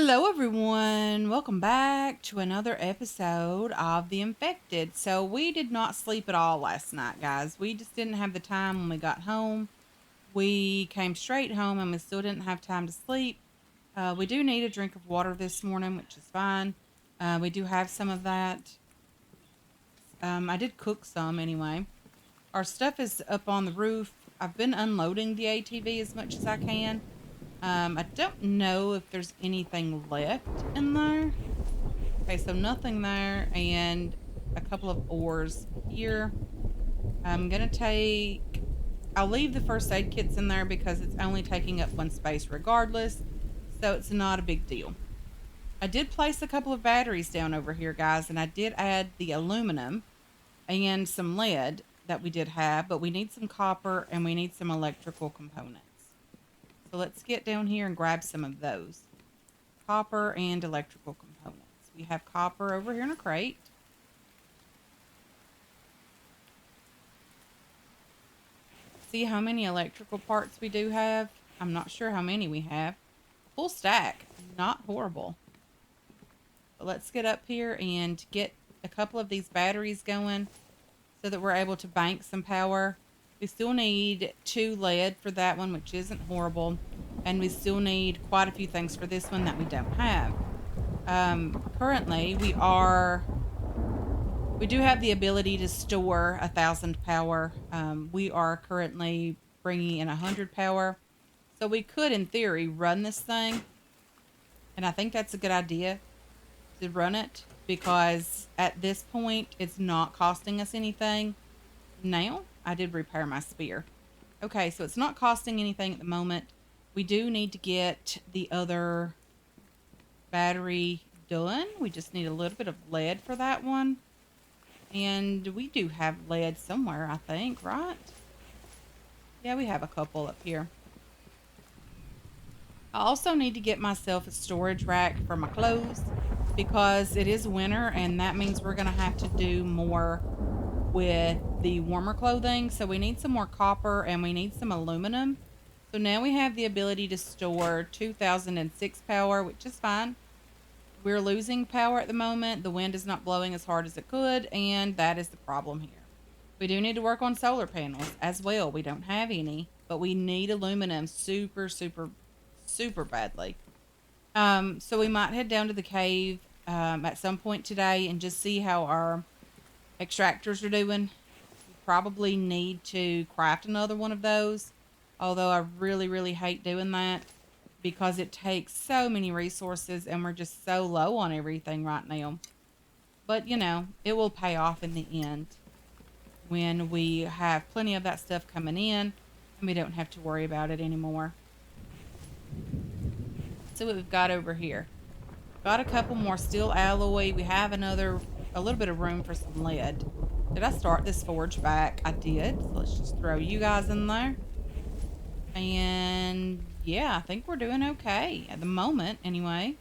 Hello, everyone. Welcome back to another episode of The Infected. So, we did not sleep at all last night, guys. We just didn't have the time when we got home. We came straight home and we still didn't have time to sleep. We do need a drink of water this morning, which is fine. We do have some of that. I did cook some anyway. Our stuff is up on the roof. I've been unloading the ATV as much as I can. I don't know if there's anything left in there. Okay, so nothing there and a couple of ores here. I'm gonna I'll leave the first aid kits in there because it's only taking up one space regardless, so it's not a big deal. I did place a couple of batteries down over here, guys, and I did add the aluminum and some lead that we did have, but we need some copper and we need some electrical components. So let's get down here and grab some of those. Copper and electrical components. We have copper over here in a crate. See how many electrical parts we do have? I'm not sure how many we have. Full stack. Not horrible. But let's get up here and get a couple of these batteries going so that we're able to bank some power. We still need 2 lead for that one, which isn't horrible. And we still need quite a few things for this one that we don't have. Currently, we do have the ability to store 1,000 power. We are currently bringing in 100 power. So we could, in theory, run this thing. And I think that's a good idea to run it because at this point, it's not costing us anything. Now, I did repair my spear. Okay, so it's not costing anything at the moment. We do need to get the other battery done. We just need a little bit of lead for that one. And we do have lead somewhere, I think, right? Yeah, we have a couple up here. I also need to get myself a storage rack for my clothes because it is winter and that means we're going to have to do more with the warmer clothing. So we need some more copper and we need some aluminum. So now we have the ability to store 2006 power, which is fine. We're losing power at the moment. The wind is not blowing as hard as it could, and that is the problem here. We do need to work on solar panels as well. We don't have any, but we need aluminum super, super, super badly. So we might head down to the cave at some point today and just see how our extractors are doing. We probably need to craft another one of those, although I really, really hate doing that because it takes so many resources and we're just so low on everything right now. But, you know, it will pay off in the end when we have plenty of that stuff coming in and we don't have to worry about it anymore. Let's see what we've got over here. Got a couple more steel alloy. We have a little bit of room for some lead. Did I start this forge back? I did. So let's just throw you guys in there. And yeah, I think we're doing okay at the moment anyway.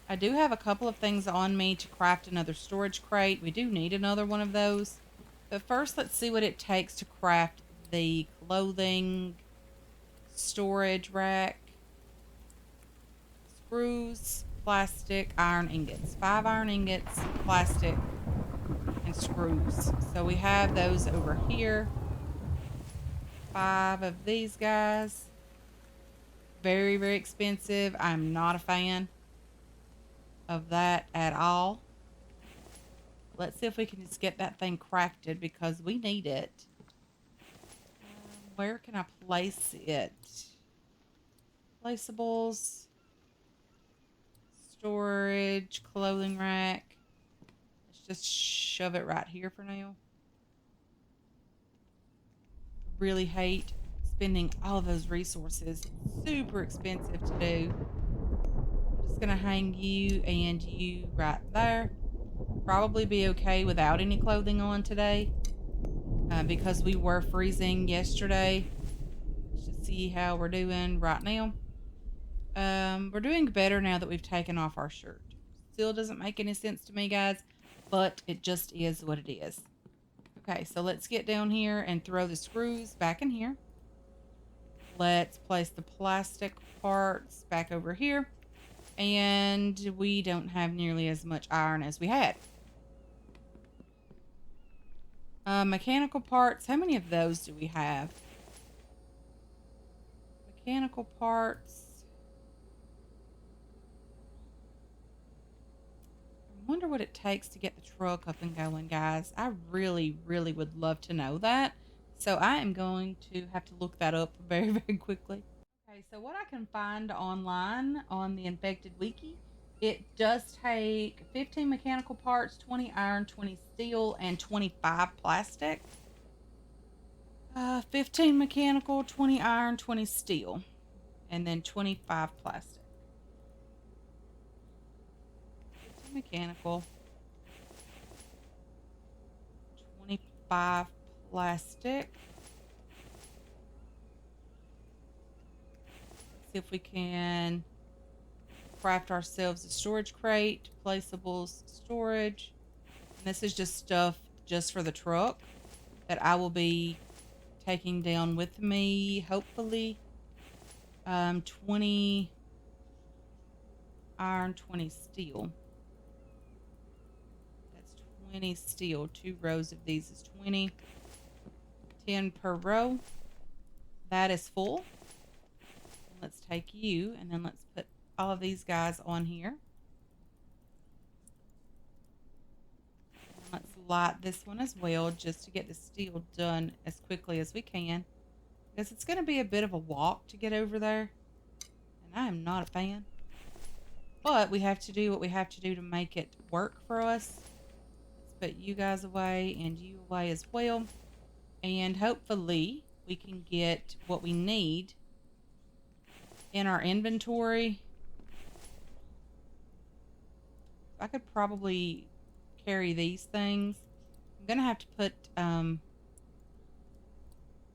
I do have a couple of things on me to craft another storage crate. We do need another one of those. But first, let's see what it takes to craft the clothing storage rack. Screws, plastic, iron ingots. 5 iron ingots, plastic, and screws. So we have those over here. 5 of these guys. Very, very expensive. I'm not a fan of that at all. Let's see if we can just get that thing crafted because we need it. Where can I place it? Placeables. Storage. Clothing rack. Let's just shove it right here for now. Really hate spending all of those resources. Super expensive to do. I'm just going to hang you and you right there. Probably be okay without any clothing on today because we were freezing yesterday. Let's just see how we're doing right now. We're doing better now that we've taken off our shirt. Still doesn't make any sense to me, guys, but it just is what it is. Okay, so let's get down here and throw the screws back in here. Let's place the plastic parts back over here. And we don't have nearly as much iron as we had. Mechanical parts. How many of those do we have? Mechanical parts. I wonder what it takes to get the truck up and going, guys. I really, really would love to know that. So I am going to have to look that up very, very quickly. Okay, so what I can find online on the Infected Wiki, it does take 15 mechanical parts, 20 iron, 20 steel, and 25 plastic. 15 mechanical, 20 iron, 20 steel, and then 25 plastic. 15 mechanical, 25 plastic. Let's see if we can craft ourselves a storage crate, placeables, storage. And this is just stuff just for the truck that I will be taking down with me, hopefully. 20 iron, 20 steel. That's 20 steel. 2 rows of these is 20. 10 per row. That is full. Let's take you, and then let's put all of these guys on here. And let's light this one as well, just to get the steel done as quickly as we can. Because it's going to be a bit of a walk to get over there. And I am not a fan. But we have to do what we have to do to make it work for us. Let's put you guys away and you away as well. And hopefully we can get what we need in our inventory. I could probably carry these things. I'm going to have to put... what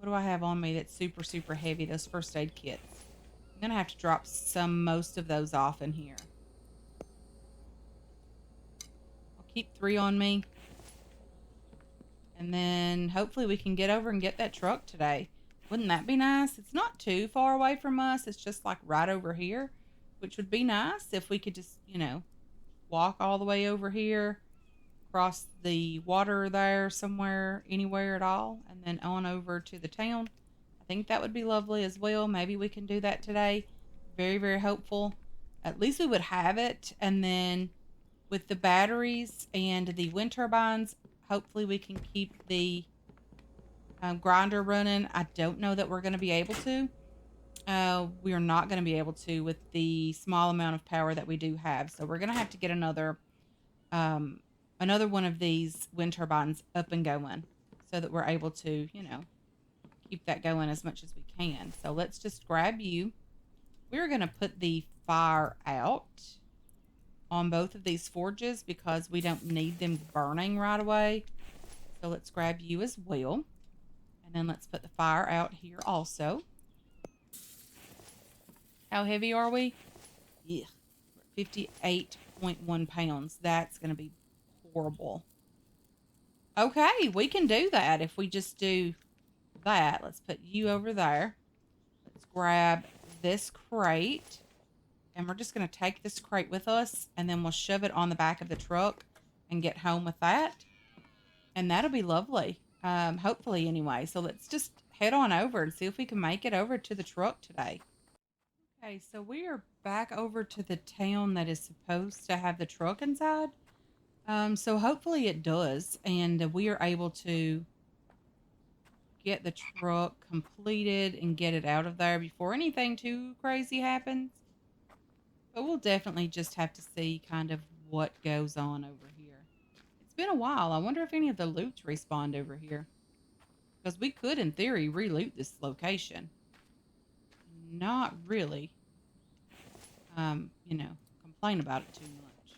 do I have on me that's super, super heavy? Those first aid kits. I'm going to have to drop most of those off in here. I'll keep 3 on me. And then hopefully we can get over and get that truck today. Wouldn't that be nice? It's not too far away from us. It's just like right over here, which would be nice if we could just, you know, walk all the way over here, cross the water there somewhere, anywhere at all, and then on over to the town. I think that would be lovely as well. Maybe we can do that today. Very, very hopeful. At least we would have it. And then with the batteries and the wind turbines, hopefully we can keep the grinder running. I don't know that we're going to be able to. We are not going to be able to with the small amount of power that we do have. So we're going to have to get another one of these wind turbines up and going so that we're able to, you know, keep that going as much as we can. So let's just grab you. We're going to put the fire out on both of these forges because we don't need them burning right away. So let's grab you as well. And then let's put the fire out here also. How heavy are we? Yeah, 58.1 pounds. That's going to be horrible. Okay, we can do that if we just do that. Let's put you over there. Let's grab this crate. And we're just going to take this crate with us. And then we'll shove it on the back of the truck and get home with that. And that'll be lovely. Hopefully anyway. So let's just head on over and see if we can make it over to the truck today. Okay, so we are back over to the town that is supposed to have the truck inside. So hopefully it does, and we are able to get the truck completed and get it out of there before anything too crazy happens. But we'll definitely just have to see kind of what goes on over here. It's been a while. I wonder if any of the loots respawned over here. Because we could, in theory, re-loot this location. Not really, you know, complain about it too much.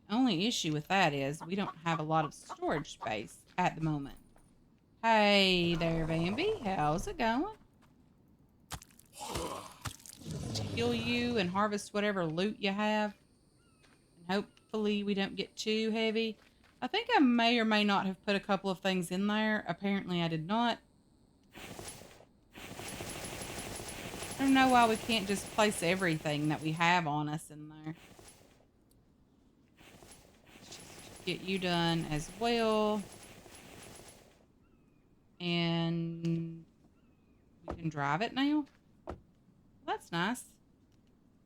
The only issue with that is we don't have a lot of storage space at the moment. Hey there, Bambi. How's it going? Kill you and harvest whatever loot you have. And hopefully we don't get too heavy. I think I may or may not have put a couple of things in there. Apparently I did not. I don't know why we can't just place everything that we have on us in there. Let's just get you done as well. And we can drive it now. That's nice.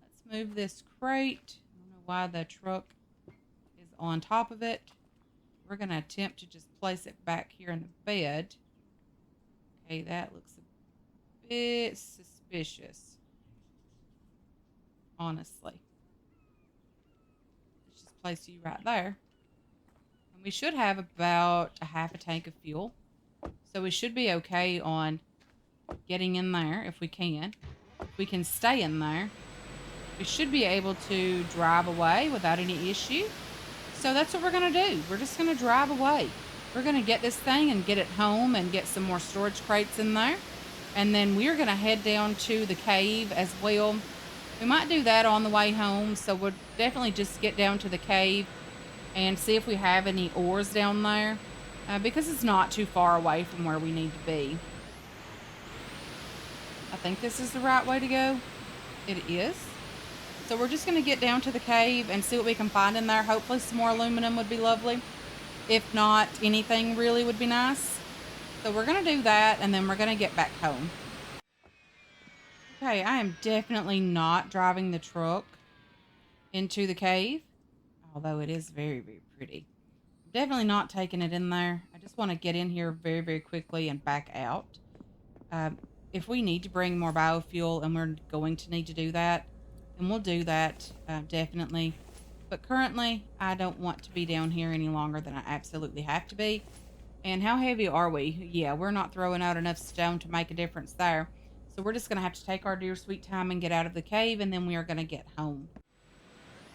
Let's move this crate. I don't know why the truck is on top of it. We're going to attempt to just place it back here in the bed. Okay, that looks a bit suspicious. Honestly. Let's just place you right there. And we should have about a half a tank of fuel. So we should be okay on getting in there if we can. If we can stay in there, we should be able to drive away without any issue. So that's what we're going to do. We're just going to drive away. We're going to get this thing and get it home and get some more storage crates in there. And then we're going to head down to the cave as well. We might do that on the way home. So we'll definitely just get down to the cave and see if we have any ores down there. Because it's not too far away from where we need to be. I think this is the right way to go. It is. So we're just going to get down to the cave and see what we can find in there. Hopefully some more aluminum would be lovely. If not, anything really would be nice. So we're going to do that, and then we're going to get back home. Okay, I am definitely not driving the truck into the cave. Although it is very, very pretty. Definitely not taking it in there. I just want to get in here very, very quickly and back out. If we need to bring more biofuel, and we're going to need to do that, and we'll do that, definitely. But currently, I don't want to be down here any longer than I absolutely have to be. And how heavy are we? Yeah, we're not throwing out enough stone to make a difference there. So we're just going to have to take our dear sweet time and get out of the cave, and then we are going to get home.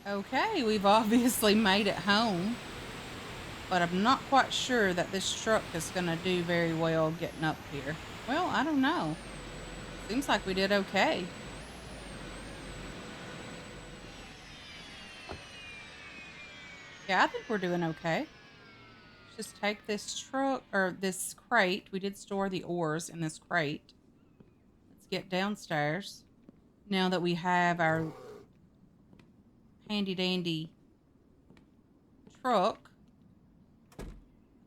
Okay, we've obviously made it home. But I'm not quite sure that this truck is going to do very well getting up here. Well, I don't know. Seems like we did okay. Yeah, I think we're doing okay. Let's just take this truck, or this crate. We did store the ores in this crate. Let's get downstairs. Now that we have our handy dandy truck, I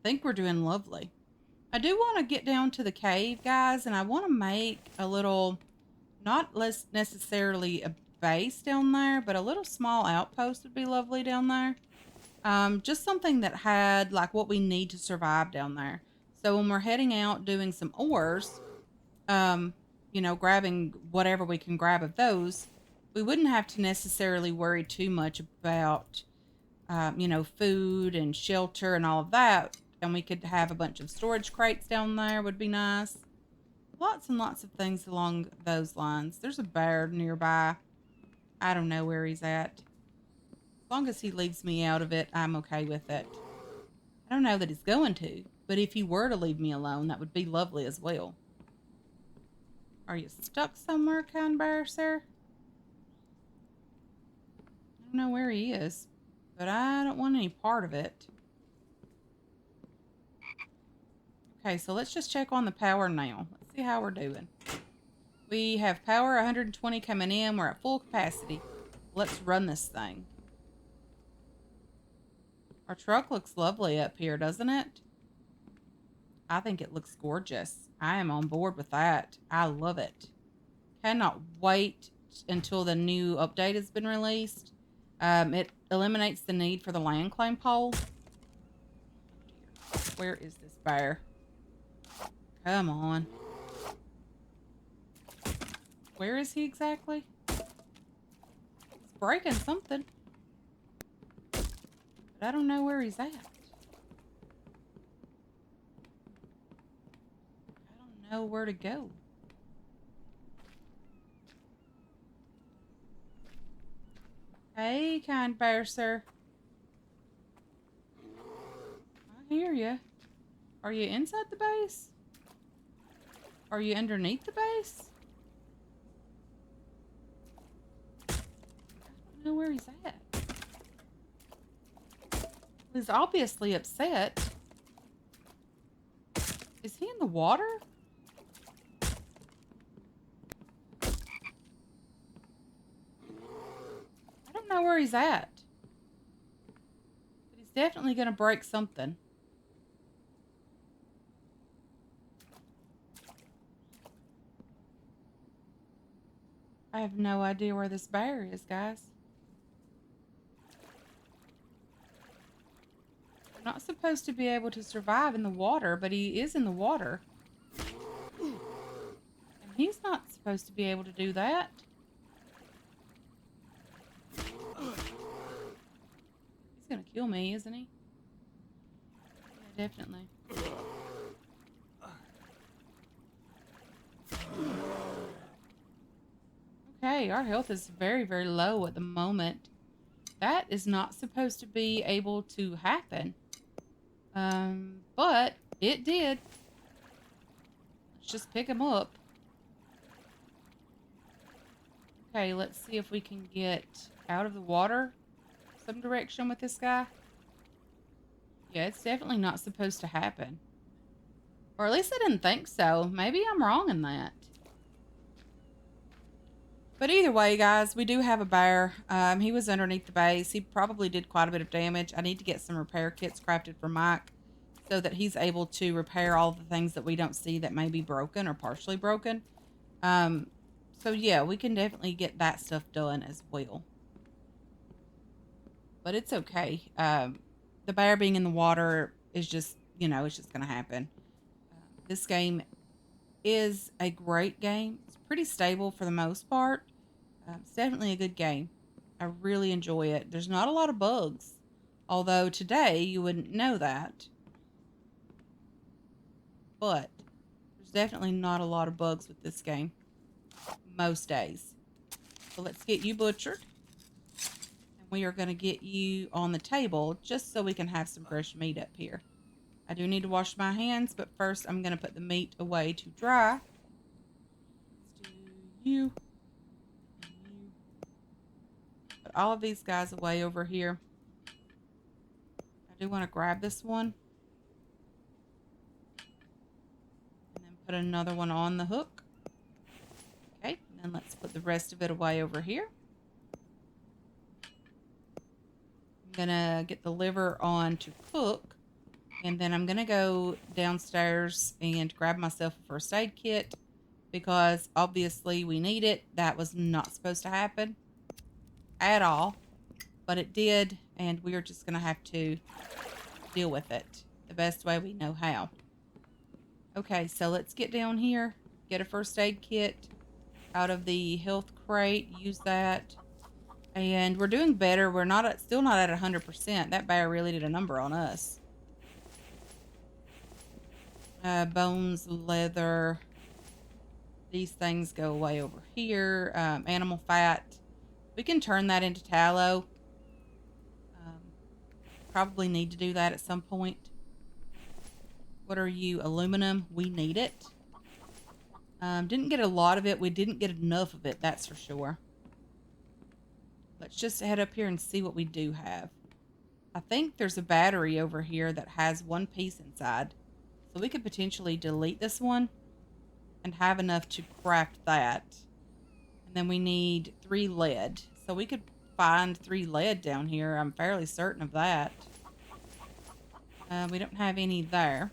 think we're doing lovely. I do want to get down to the cave, guys, and I want to make a little, not less necessarily a base down there, but a little small outpost would be lovely down there. Just something that had like what we need to survive down there. So when we're heading out doing some ores, you know, grabbing whatever we can grab of those, we wouldn't have to necessarily worry too much about, you know, food and shelter and all of that. And we could have a bunch of storage crates down there would be nice. Lots and lots of things along those lines. There's a bear nearby. I don't know where he's at. As long as he leaves me out of it, I'm okay with it. I don't know that he's going to, but if he were to leave me alone, that would be lovely as well. Are you stuck somewhere, kind bear, sir? I don't know where he is, but I don't want any part of it. Okay, so let's just check on the power now. Let's see how we're doing. We have power 120 coming in. We're at full capacity. Let's run this thing. Our truck looks lovely up here, doesn't it? I think it looks gorgeous. I am on board with that. I love it. Cannot wait until the new update has been released. It eliminates the need for the land claim pole. Where is this bear? Come on. Where is he exactly? He's breaking something. But I don't know where he's at. I don't know where to go. Hey, kind bear, sir. I hear you. Are you inside the base? Are you underneath the base? I don't know where he's at. He's obviously upset. Is he in the water? know where he's at. But he's definitely going to break something. I have no idea where this bear is, guys. I'm not supposed to be able to survive in the water, but he is in the water. And he's not supposed to be able to do that. He's gonna kill me, isn't he? Yeah, definitely. Okay, our health is very, very low at the moment. That is not supposed to be able to happen. But it did. Let's just pick him up. Okay, let's see if we can get out of the water some direction with this guy. Yeah, it's definitely not supposed to happen. Or at least I didn't think so. Maybe I'm wrong in that. But either way, guys, we do have a bear. He was underneath the base. He probably did quite a bit of damage. I need to get some repair kits crafted for Mike so that he's able to repair all the things that we don't see that may be broken or partially broken. So yeah, we can definitely get that stuff done as well. But it's okay. The bear being in the water is just, it's just going to happen. This game is a great game. It's pretty stable for the most part. It's definitely a good game. I really enjoy it. There's not a lot of bugs, although today you wouldn't know that. But there's definitely not a lot of bugs with this game most days. So let's get you butchered. And we are going to get you on the table just so we can have some fresh meat up here. I do need to wash my hands, but first I'm going to put the meat away to dry. Let's do you. Put all of these guys away over here. I do want to grab this one. And then put another one on the hook. Okay, and then let's put the rest of it away over here. I'm going to get the liver on to cook. And then I'm going to go downstairs and grab myself a first aid kit because obviously we need it. That was not supposed to happen at all, but it did, and we're just going to have to deal with it the best way we know how. Okay, so let's get down here, get a first aid kit out of the health crate, use that, and we're doing better. We're still not at 100%. That bear really did a number on us. Bones, leather, these things go away over here. Animal fat, we can turn that into tallow. Probably need to do that at some point. What are you? Aluminum, we need it. Didn't get a lot of it. We didn't get enough of it, that's for sure. Let's just head up here and see what we do have. I think there's a battery over here that has one piece inside. So we could potentially delete this one and have enough to craft that. And then we need 3 lead. So we could find 3 lead down here. I'm fairly certain of that. We don't have any there.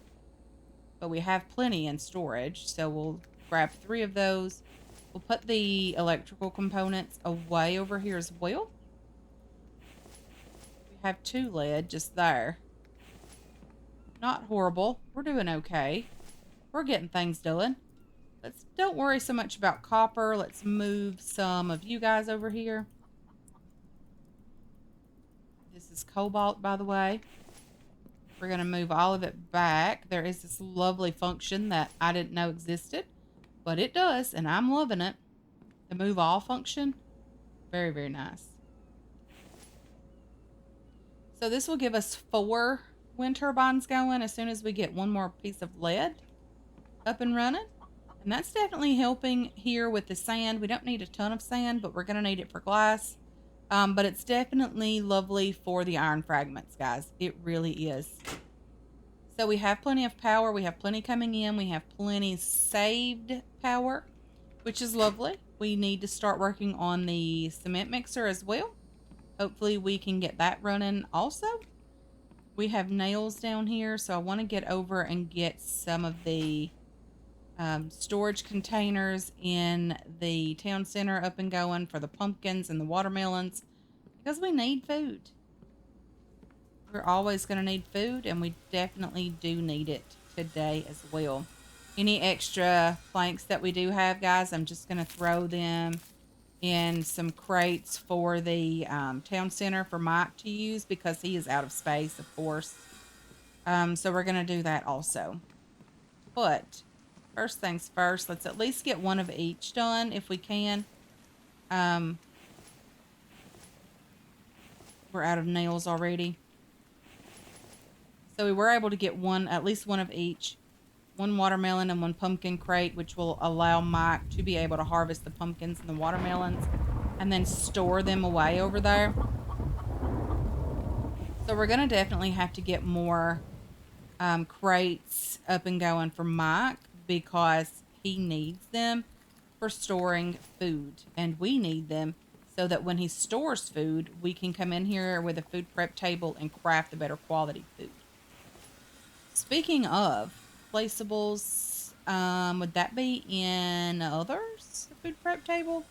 But we have plenty in storage. So we'll grab 3 of those. We'll put the electrical components away over here as well. We have 2 lead just there. Not horrible. We're doing okay. We're getting things done. Don't worry so much about copper. Let's move some of you guys over here. This is cobalt, by the way. We're going to move all of it back. There is this lovely function that I didn't know existed, but it does, and I'm loving it. The move all function. Very, very nice. So this will give us 4 wind turbines going as soon as we get 1 more piece of lead up and running. And that's definitely helping here with the sand. We don't need a ton of sand, but we're going to need it for glass. But it's definitely lovely for the iron fragments, guys. It really is. So we have plenty of power. We have plenty coming in. We have plenty saved power, which is lovely. We need to start working on the cement mixer as well. Hopefully we can get that running also. We have nails down here, so I want to get over and get some of the storage containers in the town center up and going for the pumpkins and the watermelons because we need food. We're always going to need food, and we definitely do need it today as well. Any extra planks that we do have, guys, I'm just going to throw them in some crates for the town center for Mike to use because he is out of space, of course. So we're going to do that also. But first things first, let's at least get one of each done if we can. We're out of nails already. So we were able to get one, at least one of each. One watermelon and one pumpkin crate, which will allow Mike to be able to harvest the pumpkins and the watermelons and then store them away over there. So we're going to definitely have to get more crates up and going for Mike because he needs them for storing food, and we need them so that when he stores food, we can come in here with a food prep table and craft a better quality food. Speaking of placeables, would that be in others, the food prep table?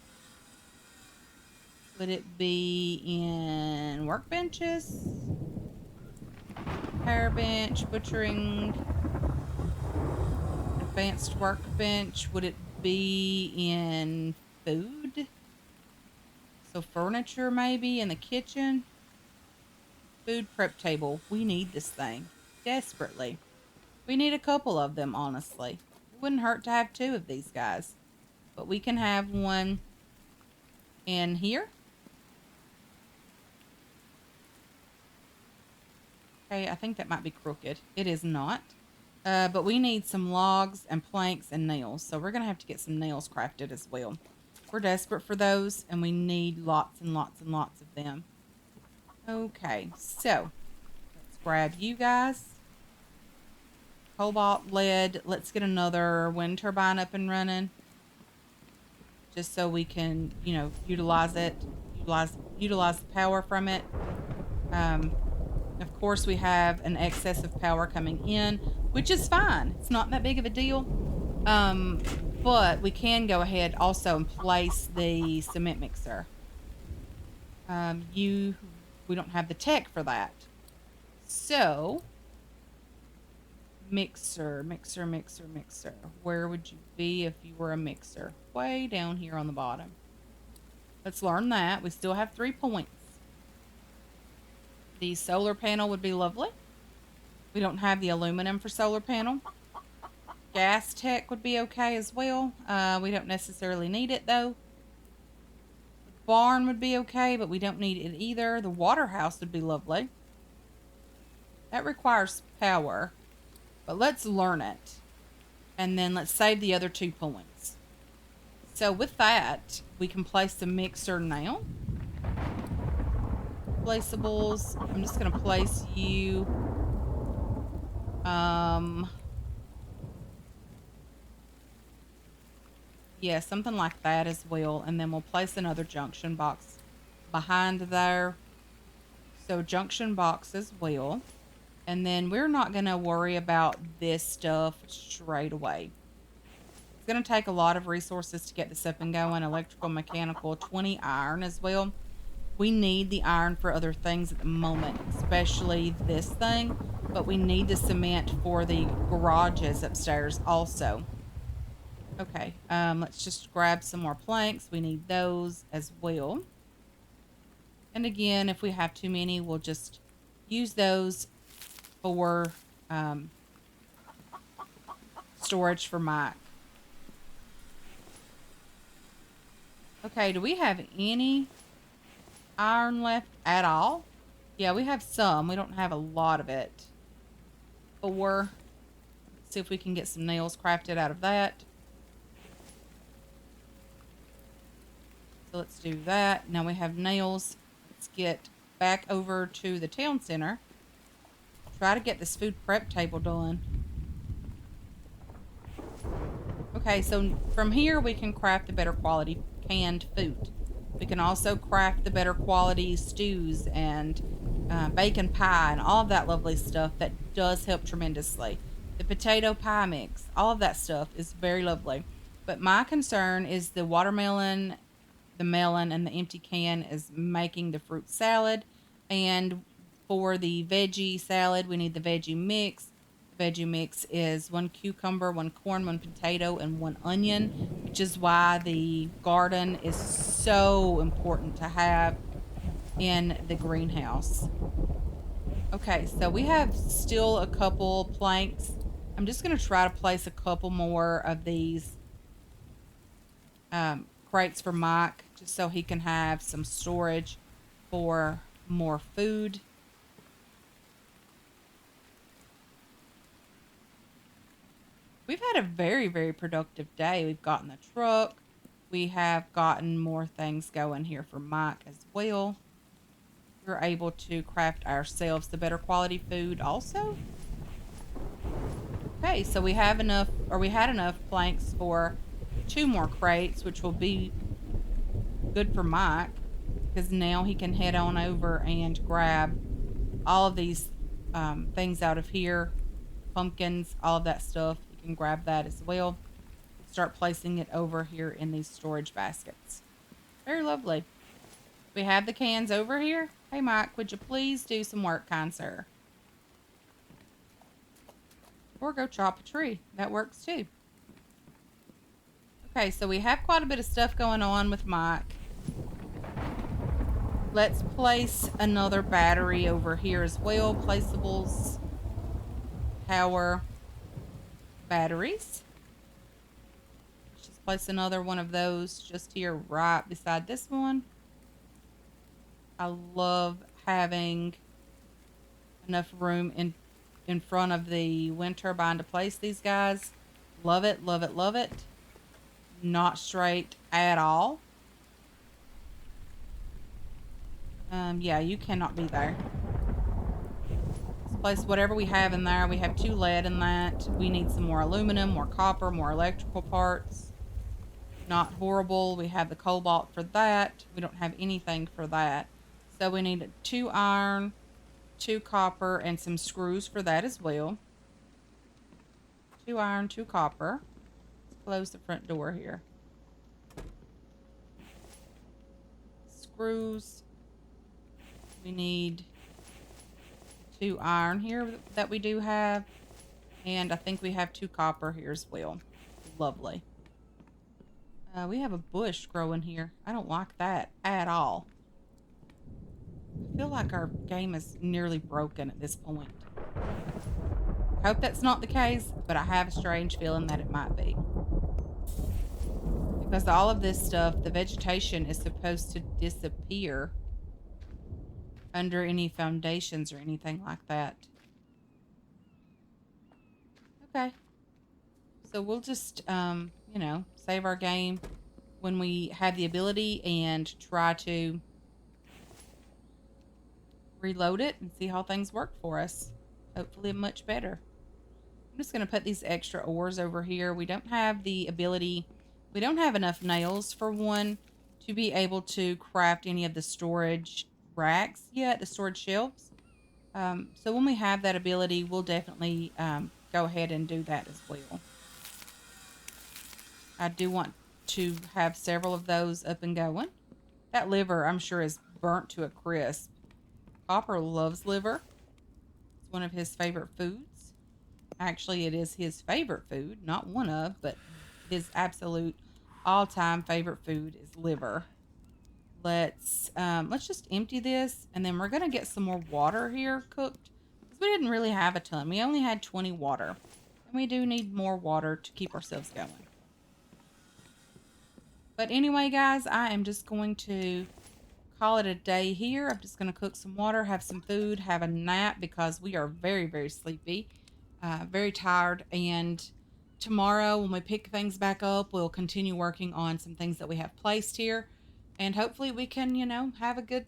Would it be in workbenches? Repair bench, butchering, advanced workbench. Would it be in food? So furniture maybe in the kitchen. Food prep table. We need this thing desperately. We need a couple of them, honestly. It wouldn't hurt to have two of these guys. But we can have one in here. Okay, I think that might be crooked. It is not. But we need some logs and planks and nails. So we're going to have to get some nails crafted as well. We're desperate for those, and we need lots and lots and lots of them. Okay, so let's grab you guys. Cobalt, lead. Let's get another wind turbine up and running. Just so we can, utilize it. Utilize the power from it. Of course, we have an excess of power coming in, which is fine. It's not that big of a deal. But we can go ahead also and place the cement mixer. We don't have the tech for that. So, mixer. Where would you be if you were a mixer? Way down here on the bottom. Let's learn that. We still have 3 points. The solar panel would be lovely. We don't have the aluminum for solar panel. Gas tech would be okay as well. We don't necessarily need it though. The barn would be okay, but we don't need it either. The water house would be lovely. That requires power, but let's learn it. And then let's save the other 2 points. So with that, we can place the mixer now. Placeables. I'm just going to place you. Yeah, something like that as well. And then we'll place another junction box behind there. So junction box as well. And then we're not going to worry about this stuff straight away. It's going to take a lot of resources to get this up and going. Electrical, mechanical, 20 iron as well. We need the iron for other things at the moment, especially this thing. But we need the cement for the garages upstairs also. Okay, let's just grab some more planks. We need those as well. And again, if we have too many, we'll just use those for storage for Mike. Okay, do we have any iron left at all? Yeah, we have some. We don't have a lot of it. 4. See if we can get some nails crafted out of that. So let's do that. Now we have nails. Let's get back over to the town center. Try to get this food prep table done. Okay, so from here we can craft a better quality canned food. We can also craft the better quality stews and bacon pie and all of that lovely stuff that does help tremendously. The potato pie mix, all of that stuff is very lovely. But my concern is the watermelon, the melon, and the empty can is making the fruit salad. And for the veggie salad, we need the veggie mix. The veggie mix is one cucumber, one corn, one potato, and one onion, which is why the garden is so important to have in the greenhouse. Okay, so we have still a couple planks. I'm just going to try to place a couple more of these crates for Mike, just so he can have some storage for more food. We've had a very, very productive day. We've gotten the truck. We have gotten more things going here for Mike as well. We're able to craft ourselves the better quality food also. Okay, so we have enough, or we had enough planks for 2 more crates, which will be good for Mike, because now he can head on over and grab all of these things out of here, pumpkins, all of that stuff. He can grab that as well. Start placing it over here in these storage baskets. Very lovely. We have the cans over here. Hey, Mike, would you please do some work, kind sir? Or go chop a tree. That works too. Okay, so we have quite a bit of stuff going on with Mike. Let's place another battery over here as well. Placeables, power, batteries. Let's just place another one of those just here right beside this one. I love having enough room in front of the wind turbine to place these guys. Love it, love it, love it. Not straight at all. Yeah, you cannot be there. Let's place whatever we have in there. We have 2 lead in that. We need some more aluminum, more copper, more electrical parts. Not horrible. We have the cobalt for that. We don't have anything for that. So we need 2 iron, 2 copper, and some screws for that as well. 2 iron, 2 copper. Let's close the front door here. Screws. We need 2 iron here that we do have. And I think we have 2 copper here as well. Lovely. We have a bush growing here. I don't like that at all. I feel like our game is nearly broken at this point. Hope that's not the case, but I have a strange feeling that it might be. Because all of this stuff, the vegetation is supposed to disappear under any foundations or anything like that. Okay. So we'll just, you know, save our game when we have the ability and try to reload it and see how things work for us. Hopefully much better. I'm just going to put these extra ores over here. We don't have the ability, we don't have enough nails for one to be able to craft any of the storage racks yet, the storage shelves. So when we have that ability, we'll definitely go ahead and do that as well. I do want to have several of those up and going. That liver, I'm sure, is burnt to a crisp. Copper loves liver. It's one of his favorite foods. Actually, it is his favorite food, not one of, but his absolute all-time favorite food is liver. Let's just empty this, and then we're gonna get some more water here cooked, because we didn't really have a ton. We only had 20 water, and we do need more water to keep ourselves going. But anyway, guys, I am just going to call it a day here. I'm just going to cook some water, have some food, have a nap, because we are very, very sleepy, very tired. And tomorrow when we pick things back up, we'll continue working on some things that we have placed here. And hopefully we can, you know, have a good,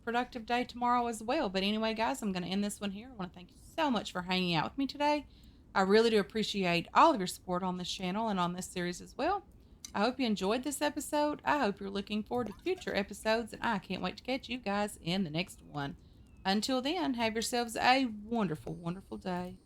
productive day tomorrow as well. But anyway, guys, I'm going to end this one here. I want to thank you so much for hanging out with me today. I really do appreciate all of your support on this channel and on this series as well. I hope you enjoyed this episode. I hope you're looking forward to future episodes, and I can't wait to catch you guys in the next one. Until then, have yourselves a wonderful, wonderful day.